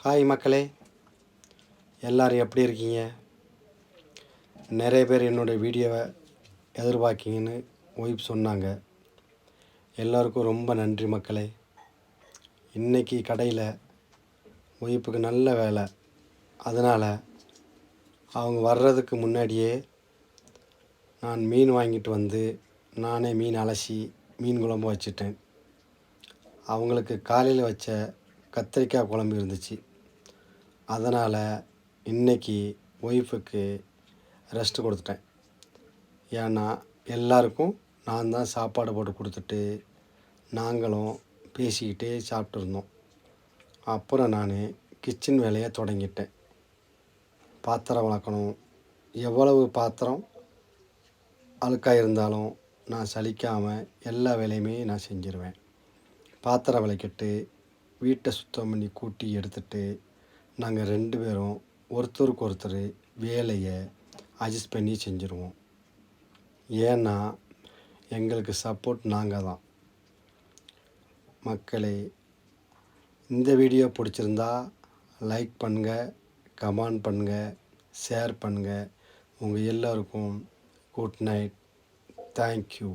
Hi மக்களே, எல்லோரும் எப்படி இருக்கீங்க? நிறைய பேர் என்னுடைய வீடியோவை எதிர்பார்க்கிங்கன்னு ஒய்ஃப் சொன்னாங்க. எல்லோருக்கும் ரொம்ப நன்றி மக்களே. இன்றைக்கி கடையில் ஒய்ஃபுக்கு நல்ல வேலை, அதனால் அவங்க வர்றதுக்கு முன்னாடியே நான் மீன் வாங்கிட்டு வந்து நானே மீன் அலசி மீன் குழம்பு வச்சிட்டேன். அவங்களுக்கு காலையில் வச்ச கத்திரிக்காய் குழம்பு இருந்துச்சு. அதனால் இன்றைக்கி ஒய்ஃபுக்கு ரெஸ்ட்டு கொடுத்துட்டேன். ஏன்னா எல்லாருக்கும் நான் தான் சாப்பாடு போட்டு கொடுத்துட்டு நாங்களும் பேசிக்கிட்டே சாப்பிட்டுருந்தோம். அப்புறம் நான் கிச்சன் வேலையை தொடங்கிட்டேன். பாத்திரம் விளக்கணும். எவ்வளவு பாத்திரம் அழுக்காக இருந்தாலும் நான் சலிக்காமல் எல்லா வேலையுமே நான் செஞ்சிருவேன். பாத்திரம் விளக்கிட்டு வீட்டை சுத்தம் பண்ணி கூட்டி எடுத்துட்டு நாங்கள் 2 பேரும் ஒருத்தருக்கு ஒருத்தர் வேலையை அட்ஜஸ்ட் பண்ணி செஞ்சுருவோம். ஏன்னா எங்களுக்கு சப்போர்ட் நாங்கள் தான். மக்களே, இந்த வீடியோ பிடிச்சிருந்தா லைக் பண்ணுங்கள், கமெண்ட் பண்ணுங்கள், ஷேர் பண்ணுங்கள். உங்கள் எல்லோருக்கும் குட் நைட். தேங்க்யூ.